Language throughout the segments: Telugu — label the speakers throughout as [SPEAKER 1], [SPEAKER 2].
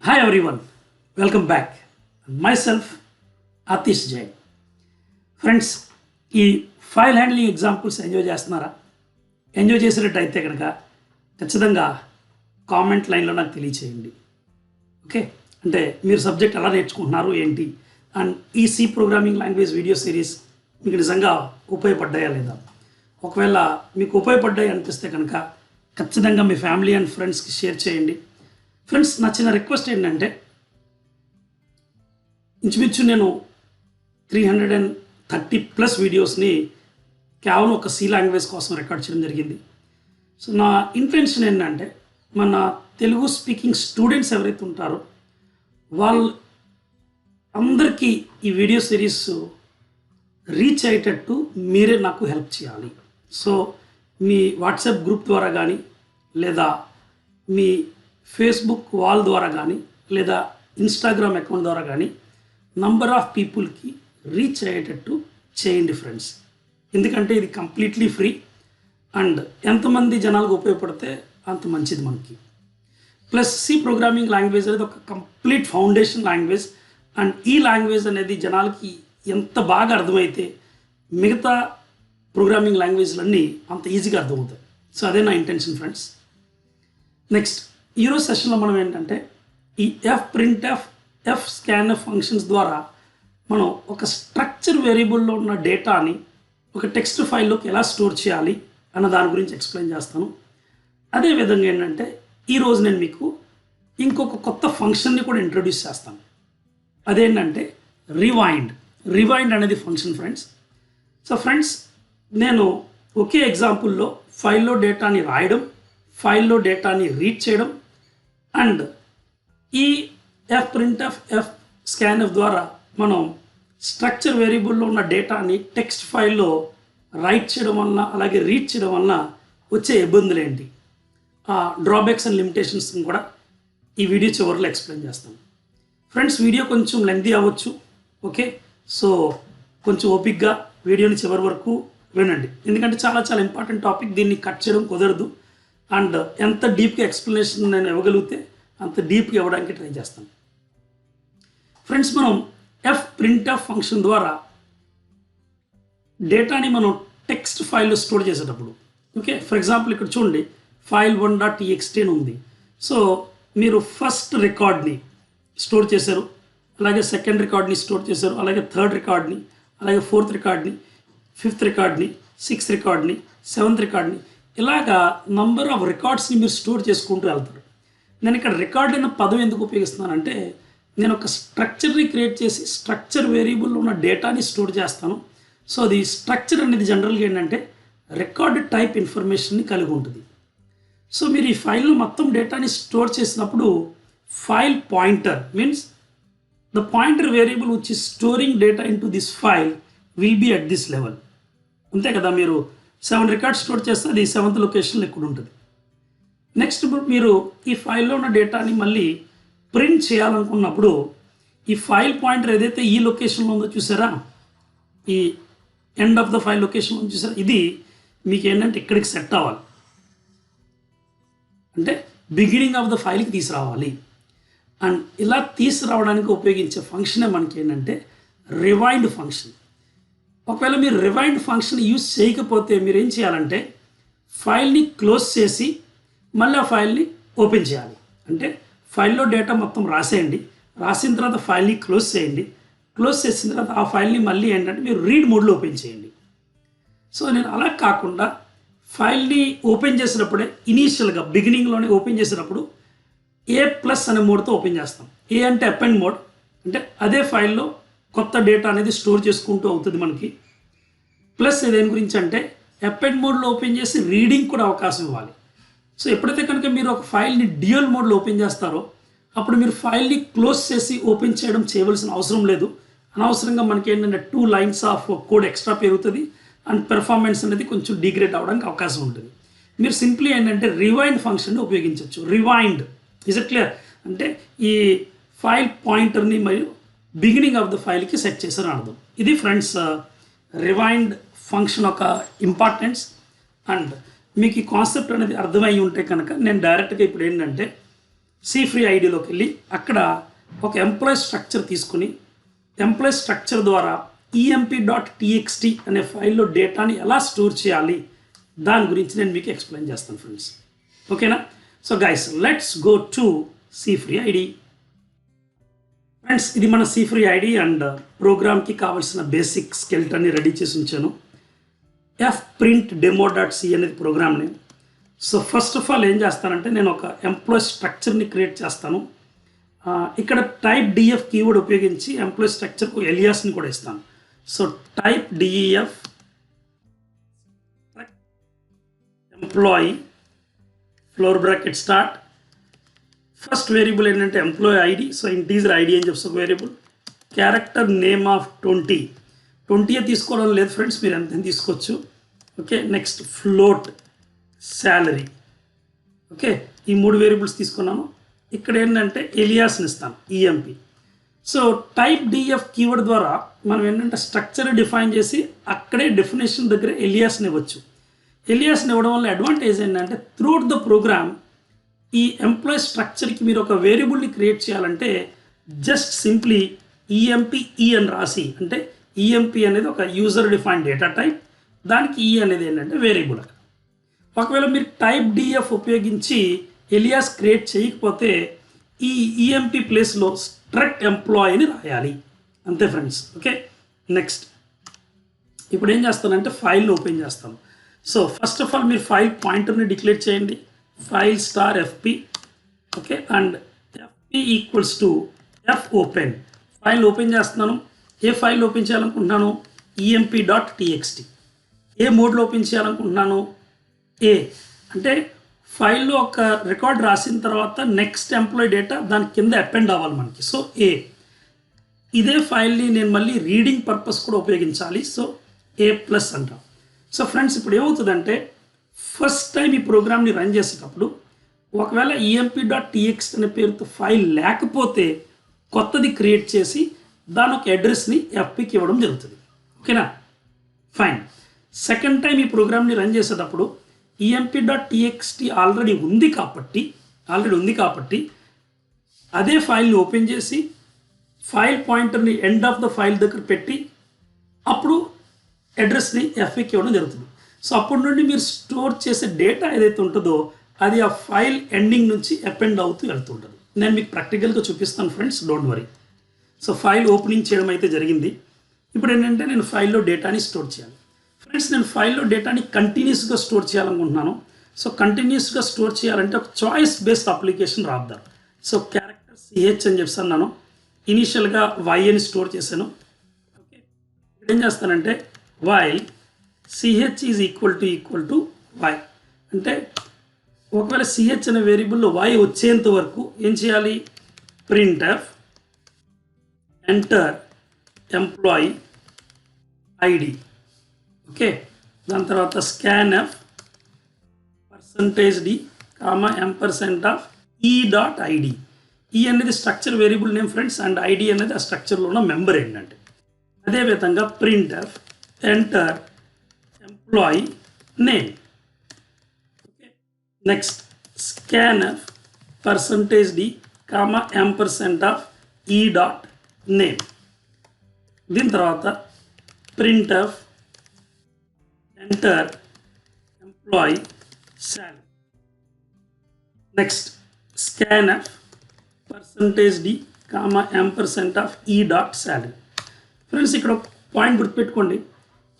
[SPEAKER 1] Hi everyone, welcome back. Myself, Atish Jain. Friends, ఈ ఫైల్ హ్యాండ్లింగ్ ఎగ్జాంపుల్స్ ఎంజాయ్ చేస్తున్నారా? ఎంజాయ్ చేసినట్టయితే కనుక ఖచ్చితంగా కామెంట్ లైన్లో నాకు తెలియచేయండి. ఓకే, అంటే మీరు సబ్జెక్ట్ ఎలా నేర్చుకుంటున్నారు ఏంటి, అండ్ ఈ C programming language video series మీకు నిజంగా ఉపయోగపడ్డాయా లేదా? ఒకవేళ మీకు ఉపయోగపడ్డాయి అనిపిస్తే కనుక ఖచ్చితంగా మీ ఫ్యామిలీ అండ్ ఫ్రెండ్స్కి షేర్ చేయండి. ఫ్రెండ్స్, నా చిన్న రిక్వెస్ట్ ఏంటంటే, ఇంచుమించు నేను 330+ వీడియోస్ని కేవలం ఒక సి లాంగ్వేజ్ కోసం రికార్డ్ చేయడం జరిగింది. సో నా ఇంటెన్షన్ ఏంటంటే, మన తెలుగు స్పీకింగ్ స్టూడెంట్స్ ఎవరైతే ఉంటారో వాళ్ళు అందరికీ ఈ వీడియో సిరీస్ రీచ్ అయ్యేటట్టు మీరే నాకు హెల్ప్ చేయాలి. సో మీ వాట్సాప్ గ్రూప్ ద్వారా కానీ, లేదా మీ ఫేస్బుక్ వాల్ ద్వారా కానీ, లేదా ఇన్స్టాగ్రామ్ అకౌంట్ ద్వారా కానీ నంబర్ ఆఫ్ పీపుల్కి రీచ్ అయ్యేటట్టు చేయండి ఫ్రెండ్స్. ఎందుకంటే ఇది కంప్లీట్లీ ఫ్రీ అండ్ ఎంతమంది జనాలకు ఉపయోగపడితే అంత మంచిది మనకి. ప్లస్ సి ప్రోగ్రామింగ్ లాంగ్వేజ్ అనేది ఒక కంప్లీట్ ఫౌండేషన్ లాంగ్వేజ్ అండ్ ఈ లాంగ్వేజ్ అనేది జనాలకి ఎంత బాగా అర్థమైతే మిగతా ప్రోగ్రామింగ్ లాంగ్వేజ్లన్నీ అంత ఈజీగా అర్థమవుతాయి. సో అదే నా ఇంటెన్షన్ ఫ్రెండ్స్. నెక్స్ట్, ఈరోజు సెషన్లో మనం ఏంటంటే, ఈ ఎఫ్ స్కాన్ఎఫ్ ఫంక్షన్స్ ద్వారా మనం ఒక స్ట్రక్చర్ వేరియబుల్లో ఉన్న డేటాని ఒక టెక్స్ట్ ఫైల్లోకి ఎలా స్టోర్ చేయాలి అన్న దాని గురించి ఎక్స్ప్లెయిన్ చేస్తాను. అదేవిధంగా ఏంటంటే, ఈరోజు నేను మీకు ఇంకొక కొత్త ఫంక్షన్ని కూడా ఇంట్రొడ్యూస్ చేస్తాను. అదేంటంటే రివైండ్ అనేది ఫంక్షన్ ఫ్రెండ్స్. సో ఫ్రెండ్స్, నేను ఒకే ఎగ్జాంపుల్లో ఫైల్లో డేటాని రాయడం, ఫైల్లో డేటాని రీడ్ చేయడం అండ్ ఈ ఎఫ్ స్కాన్ఎఫ్ ద్వారా మనం స్ట్రక్చర్ వేరియబుల్లో ఉన్న డేటాని టెక్స్ట్ ఫైల్లో రైట్ చేయడం వలన, అలాగే రీడ్ చేయడం వలన వచ్చే ఇబ్బందులు ఏంటి, ఆ డ్రాబ్యాక్స్ అండ్ లిమిటేషన్స్ని కూడా ఈ వీడియో చివరిలో ఎక్స్ప్లెయిన్ చేస్తాను. ఫ్రెండ్స్, వీడియో కొంచెం లెంగ్తీ అవ్వచ్చు. ఓకే, సో కొంచెం ఓపిక్గా వీడియోని చివరి వరకు వినండి. ఎందుకంటే చాలా చాలా ఇంపార్టెంట్ టాపిక్, దీన్ని కట్ చేయడం కుదరదు అండ్ ఎంత డీప్గా ఎక్స్ప్లెనేషన్ నేను ఇవ్వగలిగితే అంత డీప్గా ఇవ్వడానికి ట్రై చేస్తాను. ఫ్రెండ్స్, మనం ఎఫ్ ఫంక్షన్ ద్వారా డేటాని మనం టెక్స్ట్ ఫైల్లో స్టోర్ చేసేటప్పుడు, ఓకే, ఫర్ ఎగ్జాంపుల్ ఇక్కడ చూడండి, file1.txt అని ఉంది. సో మీరు ఫస్ట్ రికార్డ్ని స్టోర్ చేశారు, అలాగే సెకండ్ రికార్డ్ని స్టోర్ చేశారు, అలాగే థర్డ్ రికార్డ్ని, అలాగే ఫోర్త్ రికార్డ్ని, ఫిఫ్త్ రికార్డ్ని, సిక్స్త్ రికార్డ్ని, సెవెంత్ రికార్డ్ని, ఇలాగా నంబర్ ఆఫ్ రికార్డ్స్ని మీరు స్టోర్ చేసుకుంటూ వెళ్తారు. నేను ఇక్కడ రికార్డ్ అనే పదం ఎందుకు ఉపయోగిస్తున్నానంటే, నేను ఒక స్ట్రక్చర్ని క్రియేట్ చేసి స్ట్రక్చర్ వేరియబుల్లో ఉన్న డేటాని స్టోర్ చేస్తాను. సో అది స్ట్రక్చర్ అనేది జనరల్గా ఏంటంటే రికార్డ్ టైప్ ఇన్ఫర్మేషన్ని కలిగి ఉంటుంది. సో మీరు ఈ ఫైల్లో మొత్తం డేటాని స్టోర్ చేసినప్పుడు file pointer means the pointer variable which is storing data in to this file will be at this level. అంతే కదా, మీరు 7 రికార్డ్స్ స్టోర్ చేస్తే అది 7th లొకేషన్లో ఇక్కడ ఉంటుంది. నెక్స్ట్ మీరు ఈ ఫైల్లో ఉన్న డేటాని మళ్ళీ ప్రింట్ చేయాలనుకున్నప్పుడు ఈ ఫైల్ పాయింటర్ ఏదైతే ఈ లొకేషన్లో ఉందో చూసారా, ఈ ఎండ్ ఆఫ్ ద ఫైల్ లొకేషన్లో ఉందో చూసారా, ఇది మీకు ఏంటంటే ఇక్కడికి సెట్ అవ్వాలి, అంటే బిగినింగ్ ఆఫ్ ద ఫైల్కి తీసుకురావాలి. అండ్ ఇలా తీసుకురావడానికి ఉపయోగించే ఫంక్షనే మనకి ఏంటంటే రివైండ్ ఫంక్షన్. ఒకవేళ మీరు రివైండ్ ఫంక్షన్ యూజ్ చేయకపోతే మీరు ఏం చేయాలంటే ఫైల్ని క్లోజ్ చేసి మళ్ళీ ఆ ఫైల్ని ఓపెన్ చేయాలి. అంటే ఫైల్లో డేటా మొత్తం రాసేయండి, రాసిన తర్వాత ఫైల్ని క్లోజ్ చేయండి, క్లోజ్ చేసిన తర్వాత ఆ ఫైల్ని మళ్ళీ ఏంటంటే మీరు రీడ్ మోడ్లో ఓపెన్ చేయండి. సో నేను అలా కాకుండా ఫైల్ని ఓపెన్ చేసినప్పుడే ఇనీషియల్గా బిగినింగ్లోనే ఓపెన్ చేసినప్పుడు A+ అనే మోడ్తో ఓపెన్ చేస్తాం. ఏ అంటే అపెండ్ మోడ్, అంటే అదే ఫైల్లో కొత్త డేటా అనేది స్టోర్ చేసుకుంటూ అవుతుంది మనకి. ప్లస్ దేని గురించి అంటే అపెండ్ మోడ్లో ఓపెన్ చేసి రీడింగ్ కూడా అవకాశం ఇవ్వాలి. సో ఎప్పుడైతే కనుక మీరు ఒక ఫైల్ని డ్యూయల్ మోడ్లో ఓపెన్ చేస్తారో అప్పుడు మీరు ఫైల్ని క్లోజ్ చేసి ఓపెన్ చేయవలసిన అవసరం లేదు. అనవసరంగా మనకి ఏంటంటే 2 లైన్స్ ఆఫ్ కోడ్ ఎక్స్ట్రా పెరుగుతుంది అండ్ పెర్ఫార్మెన్స్ అనేది కొంచెం డిగ్రేడ్ అవ్వడానికి అవకాశం ఉంటుంది. మీరు సింప్లీ ఏంటంటే రివైండ్ ఫంక్షన్ని ఉపయోగించవచ్చు. Rewind is it clear? అంటే ఈ ఫైల్ పాయింటర్ని మరియు బిగినింగ్ ఆఫ్ ద ఫైల్కి సెట్ చేశారని అర్థం. ఇది ఫ్రెండ్స్ రివైండ్ ఫంక్షన్ ఒక ఇంపార్టెన్స్. అండ్ మీకు ఈ కాన్సెప్ట్ అనేది అర్థమై ఉంటే కనుక నేను డైరెక్ట్గా ఇప్పుడు ఏంటంటే సి ఫ్రీ ఐడిలోకి వెళ్ళి అక్కడ ఒక ఎంప్లాయీ స్ట్రక్చర్ తీసుకుని ఎంప్లాయీ స్ట్రక్చర్ ద్వారా emp.txt అనే ఫైల్లో డేటాని ఎలా స్టోర్ చేయాలి దాని గురించి నేను మీకు ఎక్స్ప్లెయిన్ చేస్తాను ఫ్రెండ్స్. ఓకేనా? So guys, let's go to C free ID. Friends, ఇది మన సి ఫ్రీ ఐడి అండ్ ప్రోగ్రామ్కి కావాల్సిన బేసిక్ స్కెల్టన్ని రెడీ చేసి ఉంచాను. fprintdemo.c అనేది program name. So first of all ఏం చేస్తానంటే నేను ఒక ఎంప్లాయీ స్ట్రక్చర్ని క్రియేట్ చేస్తాను. ఇక్కడ టైప్ డిఎఫ్ కీవర్డ్ ఉపయోగించి ఎంప్లాయీ స్ట్రక్చర్కు ఎలియాస్ని కూడా ఇస్తాను. So typedef employee flower bracket start. First variable ఏంటంటే employee ID. So integer ID అని చెప్పి ఒక వేరియబుల్. క్యారెక్టర్ నేమ్ ఆఫ్ 20 తీసుకోవడం లేదు ఫ్రెండ్స్, మీరు ఎంత తీసుకోవచ్చు. Okay, next float salary. Okay, ఈ 3 వేరియబుల్స్ తీసుకున్నాను. ఇక్కడ ఏంటంటే ఎలియాస్ని ఇస్తాను EMP. So typedef keyword ద్వారా మనం ఏంటంటే స్ట్రక్చర్ డిఫైన్ చేసి అక్కడే డెఫినేషన్ దగ్గర ఎలియాస్ని ఇవ్వచ్చు. ఎలియాస్ని ఇవ్వడం వల్ల అడ్వాంటేజ్ ఏంటంటే త్రూఅవుట్ ద ప్రోగ్రామ్ ఈ ఎంప్లాయీ స్ట్రక్చర్కి మీరు ఒక వేరియబుల్ని క్రియేట్ చేయాలంటే జస్ట్ సింప్లీ ఈఎంపి అని రాసి, అంటే ఈఎంపి అనేది ఒక యూజర్ డిఫైన్ డేటా టైప్, దానికి ఈ అనేది ఏంటంటే వేరియబుల్. ఒకవేళ మీరు టైప్ డిఎఫ్ ఉపయోగించి ఎలియాస్ క్రియేట్ చేయకపోతే ఈ ఈఎంపి ప్లేస్లో స్ట్రక్ట్ ఎంప్లాయీని రాయాలి, అంతే ఫ్రెండ్స్. ఓకే, నెక్స్ట్ ఇప్పుడు ఏం చేస్తానంటే ఫైల్ని ఓపెన్ చేస్తాను. సో ఫస్ట్ ఆఫ్ ఆల్ మీరు ఫైల్ పాయింటర్ని డిక్లేర్ చేయండి, file star FP. Okay, and FP equals to F open. File open చేస్తున్నాను. ఏ ఫైల్ ఓపెన్ చేయాలనుకుంటున్నాను? emp.txt. ఏ మోడ్లో ఓపెన్ చేయాలనుకుంటున్నాను? ఏ అంటే ఫైల్లో ఒక రికార్డ్ రాసిన తర్వాత నెక్స్ట్ ఎంప్లాయీ డేటా దాని కింద అపెండ్ అవ్వాలి మనకి. సో ఏ. ఇదే ఫైల్ని నేను మళ్ళీ రీడింగ్ పర్పస్ కూడా ఉపయోగించాలి. సో A+ అంటాం. సో ఫ్రెండ్స్, ఇప్పుడు ఏమవుతుందంటే ఫస్ట్ టైం ఈ ప్రోగ్రామ్ని రన్ చేసేటప్పుడు ఒకవేళ emp.txt అనే పేరుతో ఫైల్ లేకపోతే కొత్తది క్రియేట్ చేసి దాని ఒక అడ్రస్ని ఎఫ్పికి ఇవ్వడం జరుగుతుంది. ఓకేనా? ఫైన్. సెకండ్ టైం ఈ ప్రోగ్రామ్ని రన్ చేసేటప్పుడు emp.txt ఆల్రెడీ ఉంది కాబట్టి అదే ఫైల్ని ఓపెన్ చేసి ఫైల్ పాయింటర్ని ఎండ్ ఆఫ్ ద ఫైల్ దగ్గర పెట్టి అప్పుడు అడ్రస్ని ఎఫ్పికి ఇవ్వడం జరుగుతుంది. సో అప్పటి నుండి మీరు స్టోర్ చేసే డేటా ఏదైతే ఉంటుందో అది ఆ ఫైల్ ఎండింగ్ నుంచి అపెండ్ అవుతూ వెళ్తుంటుంది. నేను మీకు ప్రాక్టికల్గా చూపిస్తాను friends, don't worry. So file opening చేయడం అయితే జరిగింది. ఇప్పుడు ఏంటంటే నేను ఫైల్లో డేటాని స్టోర్ చేయాలి. ఫ్రెండ్స్, నేను ఫైల్లో డేటాని కంటిన్యూస్గా స్టోర్ చేయాలనుకుంటున్నాను. సో కంటిన్యూస్గా స్టోర్ చేయాలంటే ఒక చాయిస్ బేస్డ్ అప్లికేషన్ రాద్దాం. సో క్యారెక్టర్ సిహెచ్ అని చెప్పి అన్నాను. ఇనీషియల్గా వై అని స్టోర్ చేశాను. ఓకే, ఇప్పుడు ఏం చేస్తానంటే while c h is equal to y. అంటే ఒకవేళ సిహెచ్ అనే వేరియబుల్లో వై వచ్చేంత వరకు ఏం చేయాలి? Printf enter employee ID. Okay, దాని తర్వాత స్కాన్ఎఫ్ %d %, e.id. ఈ అనేది structure variable name friends, and ID అనేది ఆ స్ట్రక్చర్లో ఉన్న మెంబర్ ఏంటంటే. అదేవిధంగా printf enter employee name. Okay, next scanf %d %, e.name. దీని తర్వాత printf enter employee salary. Next scanf %d %, e.salary. Friends, ఇక్కడ పాయింట్ గుర్తుపెట్టుకోండి,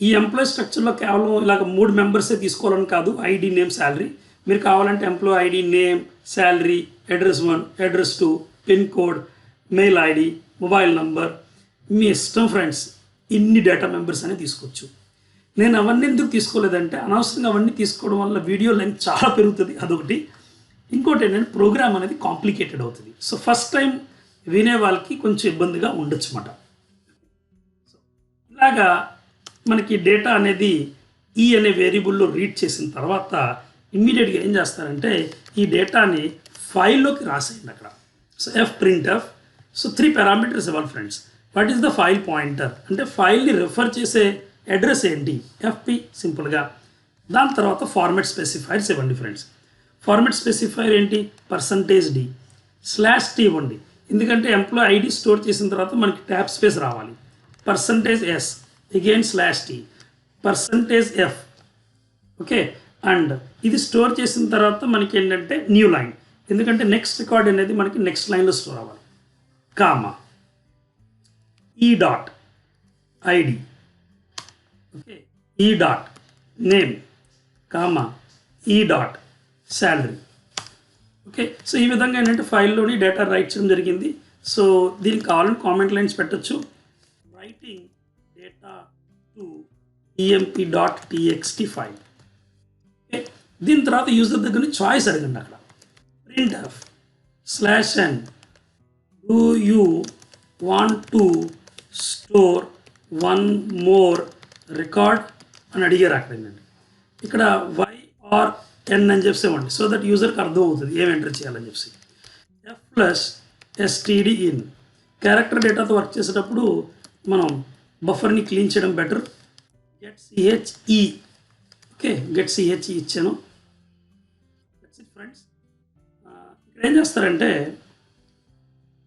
[SPEAKER 1] ఈ ఎంప్లాయీ స్ట్రక్చర్లో కేవలం ఇలాగ 3 మెంబర్సే తీసుకోవాలని కాదు, ఐడి నేమ్ శాలరీ. మీరు కావాలంటే employee ID name salary address 1 address 2 pin code mail ID mobile number మీ ఇష్టం ఫ్రెండ్స్. ఇన్ని డేటా మెంబర్స్ అనేది తీసుకోవచ్చు. నేను అవన్నీ ఎందుకు తీసుకోలేదంటే అనవసరంగా అవన్నీ తీసుకోవడం వల్ల వీడియో లెంత్ చాలా పెరుగుతుంది, అదొకటి. ఇంకోటి ఏంటంటే ప్రోగ్రామ్ అనేది కాంప్లికేటెడ్ అవుతుంది. సో ఫస్ట్ టైం వినే వాళ్ళకి కొంచెం ఇబ్బందిగా ఉండొచ్చు అన్నమాట. సో ఇలాగా మనకి డేటా అనేది ఈ అనే వేరియబుల్లో రీడ్ చేసిన తర్వాత ఇమ్మీడియట్గా ఏం చేస్తారంటే ఈ డేటాని ఫైల్లోకి రాసేయండి అక్కడ. So fprintf. సో 3 పారామీటర్స్ ఇవ్వాలి friends. What is the file pointer అంటే ఫైల్ని రెఫర్ చేసే అడ్రస్ ఏంటి? ఎఫ్పి సింపుల్గా. దాని తర్వాత ఫార్మాట్ స్పెసిఫైర్స్ ఇవ్వండి ఫ్రెండ్స్. ఫార్మాట్ స్పెసిఫైర్ ఏంటి? %d. /t ఇవ్వండి, ఎందుకంటే ఎంప్లాయ్ ఐడి స్టోర్ చేసిన తర్వాత మనకి ట్యాబ్ స్పేస్ రావాలి. %s again /t %f. Okay, and ఇది స్టోర్ చేసిన తర్వాత మనకి ఏంటంటే న్యూ లైన్, ఎందుకంటే నెక్స్ట్ రికార్డ్ అనేది మనకి నెక్స్ట్ లైన్లో స్టోర్ అవ్వాలి. కామా ఈ డాట్ ఐడి, ఓకే, ఈ డాట్ నేమ్, కామా ఈ డాట్ శాలరీ. ఓకే, సో ఈ విధంగా ఏంటంటే ఫైల్లోని డేటా రైట్ చేయడం జరిగింది. సో దీనికి కావాలని కామెంట్ లైన్స్ పెట్టచ్చు. Writing data to emp.txt file. Okay, దీని తర్వాత యూజర్ దగ్గర నుంచి చాయిస్ అడగండి. అక్కడ printf /n do you want to store one more record అని అడిగారు అక్కడ. ఏంటంటే ఇక్కడ y or n అని చెప్పి ఇవ్వండి, సో దట్ యూజర్కి అర్థం అవుతుంది ఏం ఎంటర్ చేయాలని చెప్పి. f+std in క్యారెక్టర్ డేటాతో వర్క్ చేసేటప్పుడు మనం బఫర్ని క్లీన్ చేయడం better. get che, okay, get che ఇచ్చాను. ఫ్రెండ్స్, ఇక్కడ ఏం చేస్తారంటే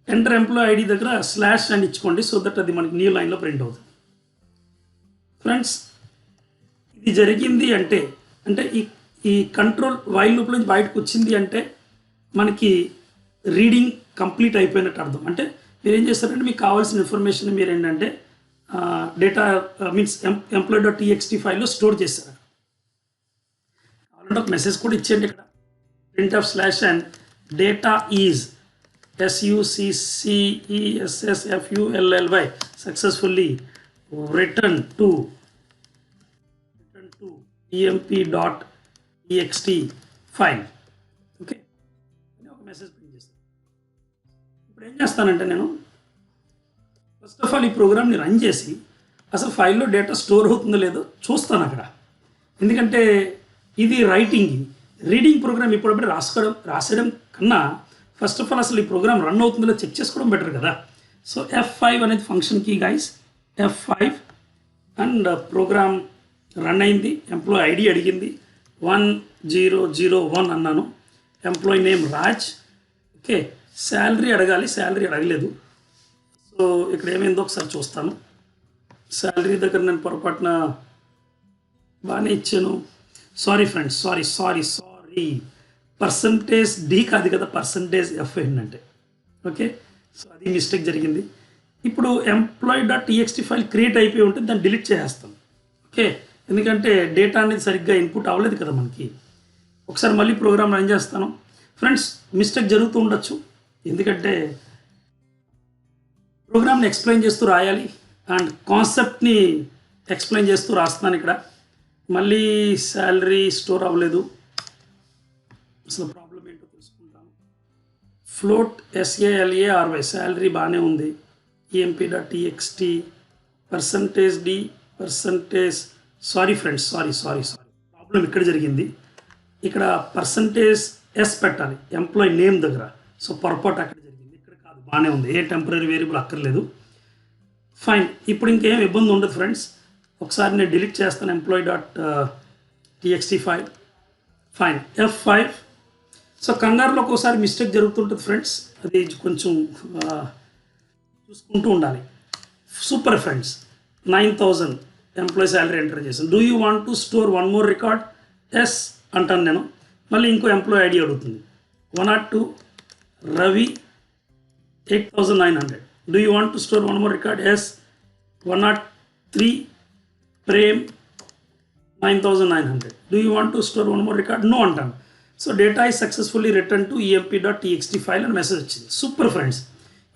[SPEAKER 1] ఎంటర్ ఎంప్లాయ్ ఐడి దగ్గర / అని ఇచ్చుకోండి, సో దట్ అది మనకి న్యూ లైన్లో ప్రింట్ అవుతుంది. ఫ్రెండ్స్, ఇది జరిగింది అంటే ఈ కంట్రోల్ వైల్ లూప్ నుంచి బయటకు వచ్చింది అంటే మనకి రీడింగ్ కంప్లీట్ అయిపోయినట్టు అర్థం. అంటే మీరు ఏం చేస్తారంటే మీకు కావాల్సిన ఇన్ఫర్మేషన్ మీరు ఏంటంటే డేటా మీన్స్ employee.txt ఫైల్లో స్టోర్ చేస్తారు. కావాలంటే ఒక మెసేజ్ కూడా ఇచ్చేయండి ఇక్కడ, printf /n data is successfully written to emp.txt file. Okay, ఒక మెసేజ్ ప్రింట్ చేస్తాను. ఇప్పుడు ఏం చేస్తానంటే నేను ఫస్ట్ ఆఫ్ ఆల్ ఈ ప్రోగ్రామ్ని రన్ చేసి అసలు ఫైల్లో డేటా స్టోర్ అవుతుందో లేదో చూస్తాను అక్కడ. ఎందుకంటే ఇది రీడింగ్ ప్రోగ్రామ్ ఇప్పుడప్పుడు రాసేయడం కన్నా ఫస్ట్ ఆఫ్ ఆల్ అసలు ఈ ప్రోగ్రామ్ రన్ అవుతుందో చెక్ చేసుకోవడం బెటర్ కదా. సో F5 అనేది function key guys, F5 and program run అయింది. ఎంప్లాయ్ ఐడి అడిగింది 1001 అన్నాను. Employee name Raj. Okay, salary అడగాలి, శాలరీ అడగలేదు. సో ఇక్కడ ఏమైందో ఒకసారి చూస్తాను. శాలరీ దగ్గర నేను పొరపాటున బాగానే ఇచ్చాను. సారీ ఫ్రెండ్స్, సారీ %d కాదు కదా, %f ఏంటంటే. ఓకే, సో అది మిస్టేక్ జరిగింది. ఇప్పుడు employee.txt ఫైల్ క్రియేట్ అయిపోయి ఉంటే దాన్ని డిలీట్ చేసేస్తాం. ఓకే, ఎందుకంటే డేటా అనేది సరిగ్గా ఇన్పుట్ అవ్వలేదు కదా మనకి. ఒకసారి మళ్ళీ ప్రోగ్రామ్ రన్ చేస్తాను. ఫ్రెండ్స్, మిస్టేక్ జరుగుతూ ఉండొచ్చు, ఎందుకంటే ప్రోగ్రామ్ని ఎక్స్ప్లెయిన్ చేస్తూ రాయాలి అండ్ కాన్సెప్ట్ని ఎక్స్ప్లెయిన్ చేస్తూ రాస్తున్నాను. ఇక్కడ మళ్ళీ శాలరీ స్టోర్ అవ్వలేదు, అసలు ప్రాబ్లం ఏంటో తెలుసుకుంటాను. ఫ్లోట్ SALARY శాలరీ బాగానే ఉంది. emp.txt %d sorry friends, sorry problem ఇక్కడ జరిగింది. ఇక్కడ %s పెట్టాలి ఎంప్లాయీ నేమ్ దగ్గర, సో పొరపాటు అక్కడ జరిగింది, ఇక్కడ కాదు. బాగానే ఉంది, ఏ టెంపరీ వేరియబుల్ అక్కర్లేదు. ఫైన్, ఇప్పుడు ఇంకేం ఇబ్బంది ఉండదు ఫ్రెండ్స్. ఒకసారి నేను డిలీట్ చేస్తాను employee.txt file. Fine, F5. So కంగారులో ఒకసారి మిస్టేక్ జరుగుతుంటుంది ఫ్రెండ్స్, అది కొంచెం చూసుకుంటూ ఉండాలి. Super friends, 9000 employee salary enter చేశాను. Do you want to store one more record? Yes అంటాను నేను. మళ్ళీ ఇంకో ఎంప్లాయీ ఐడి అడుగుతుంది, 102 Ravi 8900. Do you want to store one more record? Yes. 103 Prem 9900. Do you want to store one more record? No అంటాను. So data is successfully return to emp.txt file అని మెసేజ్ వచ్చింది. సూపర్ ఫ్రెండ్స్,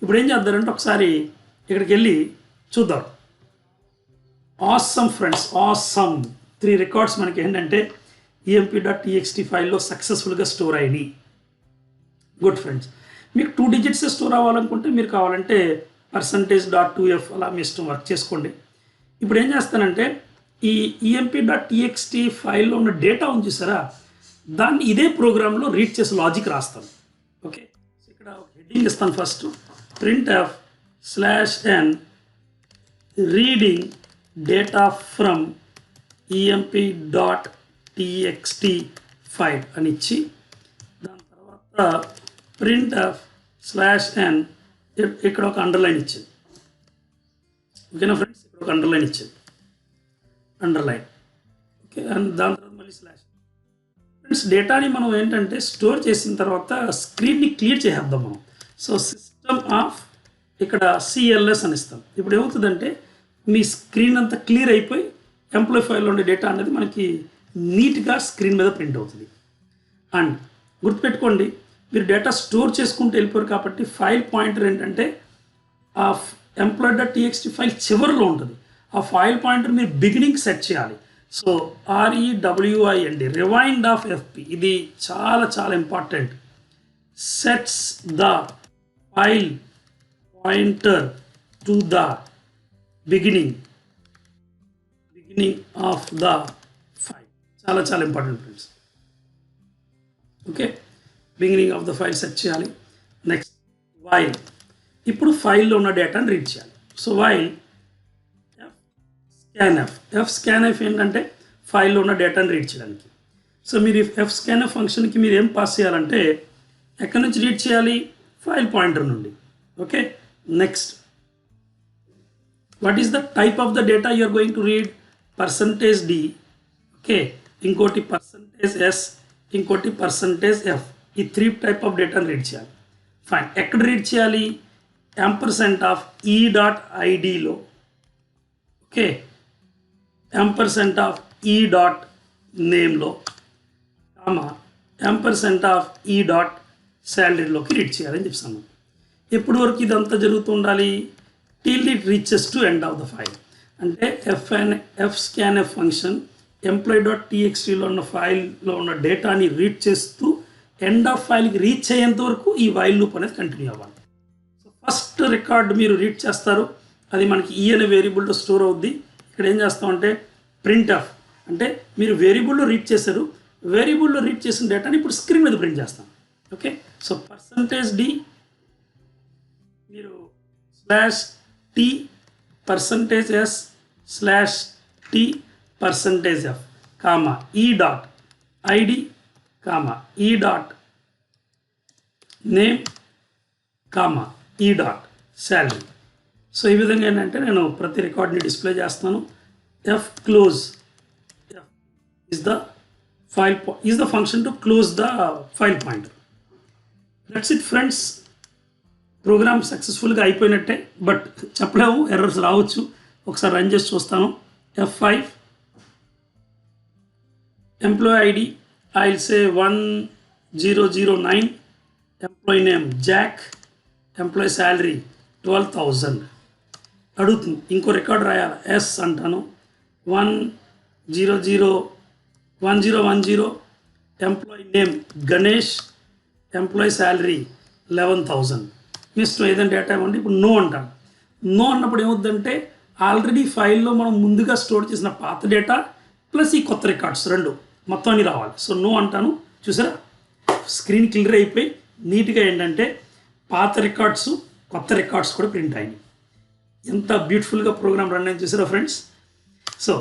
[SPEAKER 1] ఇప్పుడు ఏం చేద్దారంటే ఒకసారి ఇక్కడికి వెళ్ళి చూద్దాం. Awesome friends, awesome. 3 రికార్డ్స్ మనకి ఏంటంటే emp.txt ఫైల్లో సక్సెస్ఫుల్గా స్టోర్ అయినాయి. గుడ్ ఫ్రెండ్స్, మీకు 2 digits స్టోర్ అవ్వాలనుకుంటే మీరు కావాలంటే %.2f అలా మీ ఇష్టం వర్క్ చేసుకోండి. ఇప్పుడు ఏం చేస్తానంటే ఈ emp.txt ఫైల్లో ఉన్న డేటా ఉంది చూసారా, దాన్ని ఇదే ప్రోగ్రాంలో రీడ్ చేసి లాజిక్ రాస్తాను. ఓకే, సో ఇక్కడ హెడ్డింగ్ ఇస్తాను first, printf /n reading data from emp.txt file అని ఇచ్చి, దాని తర్వాత printf /n ఇక్కడ ఒక అండర్లైన్ ఇచ్చింది. ఓకేనా ఫ్రెండ్స్, ఇక్కడ ఒక అండర్లైన్ ఇచ్చింది, అండర్లైన్. ఓకే, అండ్ దాని తర్వాత మళ్ళీ స్లాష్. ఫ్రెండ్స్, డేటాని మనం ఏంటంటే స్టోర్ చేసిన తర్వాత స్క్రీన్ని క్లియర్ చేసేద్దాం మనం. సో సిస్టమ్ ఆఫ్ ఇక్కడ CLS అని ఇస్తాం. ఇప్పుడు ఏమవుతుందంటే మీ స్క్రీన్ అంతా క్లియర్ అయిపోయి ఎంప్లాయ్ ఫైల్లో ఉండే డేటా అనేది మనకి నీట్గా స్క్రీన్ మీద ప్రింట్ అవుతుంది. అండ్ గుర్తుపెట్టుకోండి, మీరు డేటా స్టోర్ చేసుకుంటూ వెళ్ళిపోరు కాబట్టి ఫైల్ పాయింటర్ ఏంటంటే ఆ employee.txt ఫైల్ చివరిలో ఉంటుంది. ఆ ఫైల్ పాయింటర్ మీరు బిగినింగ్ సెట్ చేయాలి. So REWIND, rewind of FP, ఇది చాలా చాలా important. Sets the file pointer to the beginning of the file. చాలా చాలా important friends. Okay, beginning of the file set చేయాలి. నెక్స్ట్ వైల్, ఇప్పుడు ఫైల్లో ఉన్న డేటాని రీడ్ చేయాలి. సో వైల్ fscanf ఏంటంటే ఫైల్లో ఉన్న డేటాని రీడ్ చేయడానికి. సో మీరు fscanf ఫంక్షన్కి మీరు ఏం పాస్ చేయాలంటే ఎక్కడి నుంచి రీడ్ చేయాలి? ఫైల్ పాయింటర్ నుండి. Okay, next what is the type of the data you are going to read? %d, okay, ఇంకోటి %s, ఇంకోటి %f. ఈ 3 టైప్ ఆఫ్ డేటాని రీడ్ చేయాలి. ఫైన్, ఎక్కడ రీడ్ చేయాలి? %e.idలో, ఓకే, %e.nameలో, %e.salaryలోకి రీడ్ చేయాలని చెప్తాను. ఎప్పటి వరకు ఇదంతా జరుగుతూ ఉండాలి? Till it reaches to end of the file. అంటే fscanf ఫంక్షన్ employee.txtలో ఉన్న ఫైల్లో ఉన్న డేటాని రీడ్ చేస్తూ ఎండ్ ఆఫ్ ఫైల్కి రీచ్ అయ్యేంత వరకు ఈ వైల్ లూప్ అనేది కంటిన్యూ అవ్వాలి. సో ఫస్ట్ రికార్డ్ మీరు రీడ్ చేస్తారు, అది మనకి ఈ అనే వేరియబుల్లో స్టోర్ అవుద్ది. ఇక్కడ ఏం చేస్తామంటే printf, అంటే మీరు వేరియబుల్లో రీడ్ చేశారు, వేరియబుల్లో రీడ్ చేసిన డేటాని ఇప్పుడు స్క్రీన్ మీద ప్రింట్ చేస్తాం. ఓకే, సో %d మీరు /t %s /t %f comma e.id comma e.name comma e.salary. So ఈ విధంగా ఏంటంటే నేను ప్రతి రికార్డ్ని డిస్ప్లే చేస్తాను. fclose is the function to close the file pointer. That's it friends. Program సక్సెస్ఫుల్గా అయిపోయినట్టే, బట్ చెప్పలేము, ఎర్రర్స్ రావచ్చు. ఒకసారి రన్ చేసి చూస్తాను. F5 employee ID I will say 1009, employee name Jack, employee salary 12,000 అడుగుతుంది. ఇంకో రికార్డ్ రాయాలి, ఎస్ అంటాను. 1010 employee name Ganesh, employee salary 11,000. Next ఏదైనా డేటా ఇవ్వండి. ఇప్పుడు నో అంటాను. నో అన్నప్పుడు ఏమవుతుందంటే ఆల్రెడీ ఫైల్లో మనం ముందుగా స్టోర్ చేసిన పాత డేటా ప్లస్ ఈ కొత్త రికార్డ్స్ రెండు మొత్తం అన్ని రావాలి. సో నో అంటాను. చూసారా, స్క్రీన్ క్లియర్ అయిపోయి నీట్గా ఏంటంటే పాత రికార్డ్స్ కొత్త రికార్డ్స్ కూడా ప్రింట్ అయినాయి. ఎంత బ్యూటిఫుల్గా ప్రోగ్రామ్ రన్ అయింది చూసారా ఫ్రెండ్స్. సో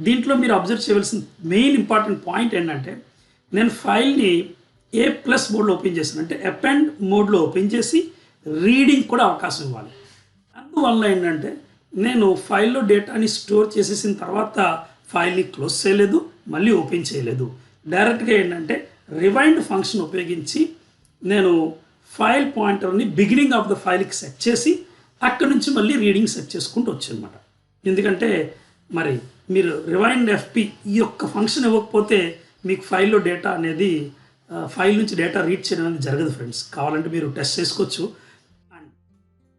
[SPEAKER 1] దీంట్లో మీరు అబ్జర్వ్ చేయవలసిన మెయిన్ ఇంపార్టెంట్ పాయింట్ ఏంటంటే నేను ఫైల్ని A+ మోడ్లో ఓపెన్ చేశాను, అంటే అపెండ్ మోడ్లో ఓపెన్ చేసి రీడింగ్ కూడా అవకాశం ఇవ్వాలి. అందువల్ల ఏంటంటే నేను ఫైల్లో డేటాని స్టోర్ చేసేసిన తర్వాత ఫైల్ని క్లోజ్ చేయలేదు, మళ్ళీ ఓపెన్ చేయలేదు. డైరెక్ట్గా ఏంటంటే రివైండ్ ఫంక్షన్ ఉపయోగించి నేను ఫైల్ పాయింటర్ని బిగినింగ్ ఆఫ్ ద ఫైల్కి సెట్ చేసి అక్కడ నుంచి మళ్ళీ రీడింగ్ సెట్ చేసుకుంటూ వచ్చానమాట. ఎందుకంటే మరి మీరు రివైండ్ FP ఈ యొక్క ఫంక్షన్ ఇవ్వకపోతే మీకు ఫైల్లో డేటా అనేది ఫైల్ నుంచి డేటా రీడ్ చేయడం అనేది జరగదు ఫ్రెండ్స్. కావాలంటే మీరు టెస్ట్ చేసుకోవచ్చు. అండ్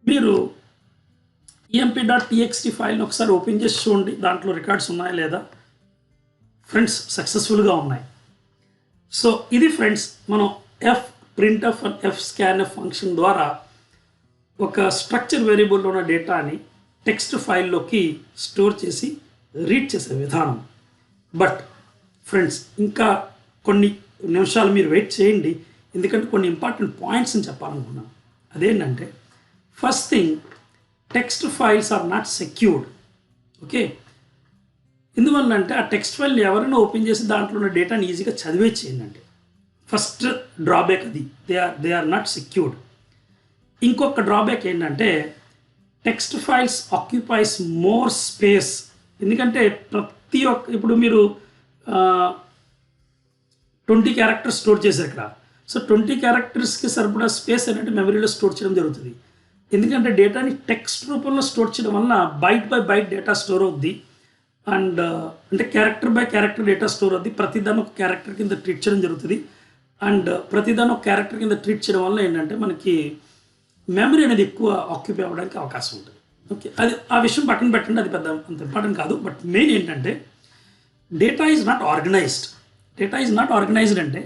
[SPEAKER 1] మీరు emp.txt ఫైల్ని ఒకసారి ఓపెన్ చేసి చూడండి, దాంట్లో రికార్డ్స్ ఉన్నాయా లేదా. ఫ్రెండ్స్ సక్సెస్ఫుల్గా ఉన్నాయి. సో ఇది ఫ్రెండ్స్ మనం printf అండ్ fscanf ఫంక్షన్ ద్వారా ఒక స్ట్రక్చర్ వేరియబుల్లో ఉన్న డేటాని టెక్స్ట్ ఫైల్లోకి స్టోర్ చేసి రీడ్ చేసే విధానం. బట్ ఫ్రెండ్స్ ఇంకా కొన్ని నిమిషాలు మీరు వెయిట్ చేయండి, ఎందుకంటే కొన్ని ఇంపార్టెంట్ పాయింట్స్ని చెప్పాలనుకున్నాను. అదేంటంటే first thing, text files are not secured. Okay, ఎందువల్ల అంటే ఆ టెక్స్ట్ ఫైల్ని ఎవరైనా ఓపెన్ చేసి దాంట్లో ఉన్న డేటాని ఈజీగా చదివేసేయండి. అంటే ఫస్ట్ డ్రాబ్యాక్ అది, దే ఆర్ నాట్ సెక్యూర్డ్. ఇంకొక డ్రాబ్యాక్ ఏంటంటే text files occupies more space. ఎందుకంటే ప్రతి ఒక్క ఇప్పుడు మీరు 20 క్యారెక్టర్స్ స్టోర్ చేశారు ఇక్కడ. సో 20 క్యారెక్టర్స్కి సరిపడా స్పేస్ అనేది మెమరీలో స్టోర్ చేయడం జరుగుతుంది. ఎందుకంటే డేటాని టెక్స్ట్ రూపంలో స్టోర్ చేయడం వలన byte by byte data store అవుద్ది. అండ్ అంటే character by character data store అవుద్ది. ప్రతిదాన్ని ఒక క్యారెక్టర్ కింద ట్రీట్ చేయడం జరుగుతుంది. అండ్ ప్రతిదాన్ని ఒక క్యారెక్టర్ కింద ట్రీట్ చేయడం వల్ల ఏంటంటే మనకి మెమరీ అనేది ఎక్కువ ఆక్యుపై అవ్వడానికి అవకాశం ఉంటుంది. ఓకే, అది ఆ విషయం పక్కన పెట్టండి, అది పెద్ద అంత ఇంపార్టెంట్ కాదు. బట్ మెయిన్ ఏంటంటే data is not organised. Data is not organised అంటే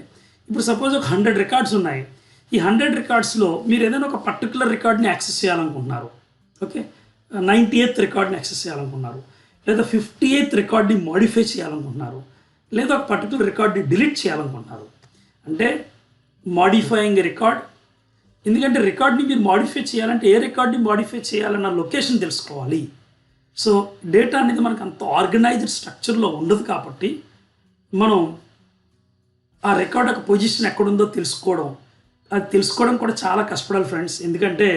[SPEAKER 1] ఇప్పుడు సపోజ్ ఒక 100 రికార్డ్స్ ఉన్నాయి. ఈ 100 రికార్డ్స్లో మీరు ఏదైనా ఒక పర్టికులర్ రికార్డ్ని యాక్సెస్ చేయాలనుకుంటున్నారు. ఓకే, 98th రికార్డ్ని యాక్సెస్ చేయాలనుకుంటున్నారు, లేదా 58th రికార్డ్ని మోడిఫై చేయాలనుకుంటున్నారు, లేదా ఒక పర్టికులర్ రికార్డ్ని డిలీట్ చేయాలనుకుంటున్నారు. అంటే మోడిఫైయింగ్ రికార్డ్, ఎందుకంటే రికార్డ్ని మీరు మోడిఫై చేయాలంటే ఏ రికార్డ్ని మోడిఫై చేయాలన్న లొకేషన్ తెలుసుకోవాలి. సో డేటా అనేది మనకు అంత ఆర్గనైజ్డ్ స్ట్రక్చర్లో ఉండదు కాబట్టి మనం ఆ రికార్డ్ యొక్క పొజిషన్ ఎక్కడుందో తెలుసుకోవడం కూడా చాలా కష్టపడాలి ఫ్రెండ్స్. ఎందుకంటే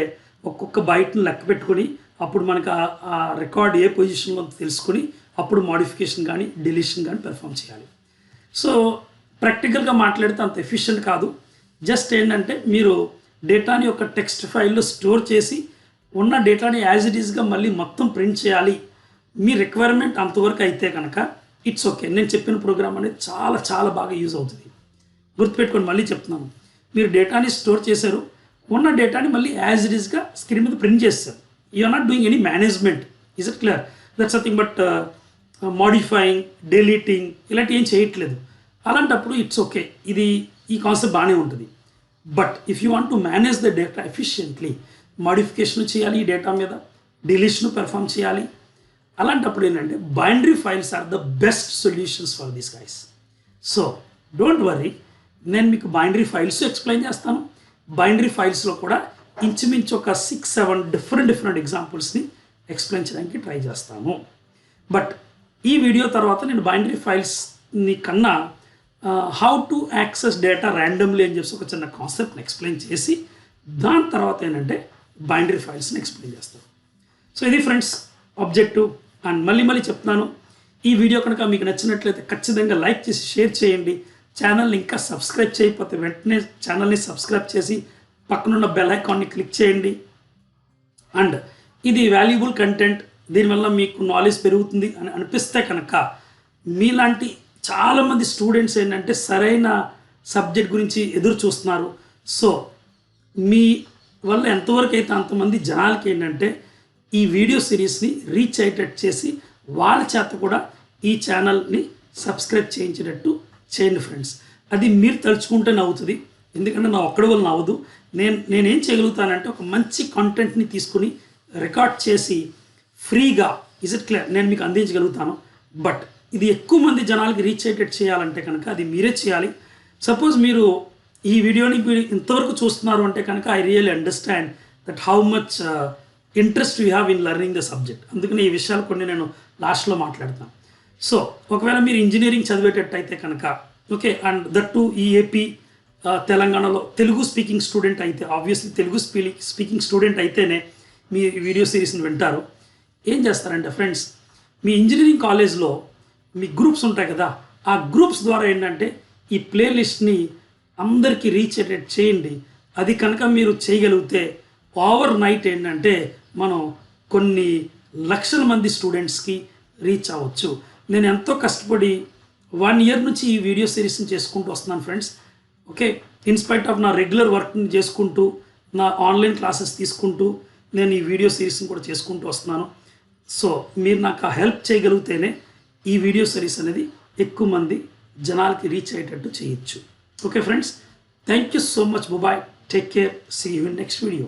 [SPEAKER 1] ఒక్కొక్క బైట్ని లెక్క పెట్టుకొని అప్పుడు మనకు ఆ రికార్డ్ ఏ పొజిషన్లో తెలుసుకొని అప్పుడు మోడిఫికేషన్ కానీ డిలీషన్ కానీ పెర్ఫామ్ చేయాలి. సో ప్రాక్టికల్గా మాట్లాడితే అంత ఎఫిషియెంట్ కాదు. జస్ట్ ఏంటంటే మీరు డేటాని ఒక టెక్స్ట్ ఫైల్లో స్టోర్ చేసి ఉన్న డేటాని యాజ్ ఇట్ ఈస్గా మళ్ళీ మొత్తం ప్రింట్ చేయాలి. మీ రిక్వైర్మెంట్ అంతవరకు అయితే కనుక ఇట్స్ ఓకే. నేను చెప్పిన ప్రోగ్రామ్ అనేది చాలా చాలా బాగా యూజ్ అవుతుంది. గుర్తుపెట్టుకొని మళ్ళీ చెప్తున్నాను, మీరు డేటాని స్టోర్ చేశారు, ఉన్న డేటాని మళ్ళీ యాజ్ ఇట్ ఈస్గా స్క్రీన్ మీద ప్రింట్ చేస్తారు. You are not doing any management. Is it clear? That's nothing but modifying, deleting ఇలాంటివి ఏం చేయట్లేదు. అలాంటప్పుడు ఇట్స్ ఓకే, ఈ కాన్సెప్ట్ బాగానే ఉంటుంది. But if you want to manage the data efficiently, modification చేయాలి, ఈ డేటా మీద డిలీషన్ పెర్ఫామ్ చేయాలి. అలాంటప్పుడు ఏంటంటే binary files are the best solutions for this guys. So don't worry, నేను మీకు బైనరీ ఫైల్స్ ఎక్స్ప్లెయిన్ చేస్తాను. బైనరీ ఫైల్స్లో కూడా ఇంచుమించు ఒక 6-7 డిఫరెంట్ ఎగ్జాంపుల్స్ని ఎక్స్ప్లెయిన్ చేయడానికి ట్రై చేస్తాను. బట్ ఈ వీడియో తర్వాత నేను బైనరీ ఫైల్స్ని కన్నా how to access data randomly అని చెప్పి ఒక చిన్న కాన్సెప్ట్ని ఎక్స్ప్లెయిన్ చేసి దాని తర్వాత ఏంటంటే బైనరీ ఫైల్స్ని ఎక్స్ప్లెయిన్ చేస్తాను. సో ఇది ఫ్రెండ్స్ ఆబ్జెక్టివ్. అండ్ మళ్ళీ చెప్తున్నాను, ఈ వీడియో కనుక మీకు నచ్చినట్లయితే ఖచ్చితంగా లైక్ చేసి షేర్ చేయండి. ఛానల్ని ఇంకా సబ్స్క్రైబ్ చేయకపోతే వెంటనే ఛానల్ని సబ్స్క్రైబ్ చేసి పక్కనున్న బెల్ ఐకాన్ని క్లిక్ చేయండి. అండ్ ఇది వాల్యుబుల్ కంటెంట్, దీనివల్ల మీకు నాలెడ్జ్ పెరుగుతుంది అని అనిపిస్తే కనుక మీలాంటి చాలామంది స్టూడెంట్స్ ఏంటంటే సరైన సబ్జెక్ట్ గురించి ఎదురు చూస్తున్నారు. సో మీ వల్ల ఎంతవరకు అయితే అంతమంది జనాలకి ఏంటంటే ఈ వీడియో సిరీస్ని రీచ్ అయ్యేటట్టు చేసి వాళ్ళ చేత కూడా ఈ ఛానల్ని సబ్స్క్రైబ్ చేయించేటట్టు చేయండి ఫ్రెండ్స్. అది మీరు తలుచుకుంటేనే అవుతుంది, ఎందుకంటే నా ఒక్కడి వల్ల అవ్వదు. నేనేం చేయగలుగుతానంటే ఒక మంచి కంటెంట్ని తీసుకుని రికార్డ్ చేసి ఫ్రీగా, ఇజ్ ఇట్ క్లియర్, నేను మీకు అందించగలుగుతాను. బట్ ఇది ఎక్కువ మంది జనాలకి రీచ్ అయ్యేటట్టు చేయాలంటే కనుక అది మీరే చేయాలి. సపోజ్ మీరు ఈ వీడియోని ఇంతవరకు చూస్తున్నారు అంటే కనుక I really understand that how much interest you have in learning the subject. అందుకని ఈ విషయాలు కొన్ని నేను లాస్ట్లో మాట్లాడతాను. సో ఒకవేళ మీరు ఇంజనీరింగ్ చదివేటట్టు అయితే కనుక ఓకే, అండ్ దట్ టు ఈ ఏపీ తెలంగాణలో తెలుగు స్పీకింగ్ స్టూడెంట్ అయితే, ఆబ్వియస్లీ తెలుగు స్పీకింగ్ స్టూడెంట్ అయితేనే మీ వీడియో సిరీస్ని వింటారు. ఏం చేస్తారంటే ఫ్రెండ్స్, మీ ఇంజనీరింగ్ కాలేజ్లో మీ గ్రూప్స్ ఉంటాయి కదా, ఆ గ్రూప్స్ ద్వారా ఏంటంటే ఈ ప్లేలిస్ట్ని అందరికీ రీచ్ అయ్యేటట్టు చేయండి. అది కనుక మీరు చేయగలిగితే ఓవర్ నైట్ ఏంటంటే మనం కొన్ని లక్షల మంది స్టూడెంట్స్కి రీచ్ అవ్వచ్చు. నేను ఎంతో కష్టపడి 1 year నుంచి ఈ వీడియో సిరీస్ని చేసుకుంటూ వస్తున్నాను ఫ్రెండ్స్. ఓకే, ఇన్స్పైట్ ఆఫ్ నా రెగ్యులర్ వర్క్ని చేసుకుంటూ, నా ఆన్లైన్ క్లాసెస్ తీసుకుంటూ నేను ఈ వీడియో సిరీస్ని కూడా చేసుకుంటూ వస్తున్నాను. సో మీరు నాకు హెల్ప్ చేయగలిగితేనే ఈ వీడియో సిరీస్ అనేది ఎక్కువ మంది జనాలకి రీచ్ అయ్యేటట్టు చేయొచ్చు. Okay friends, thank you so much. Bye, take care, see you in next video.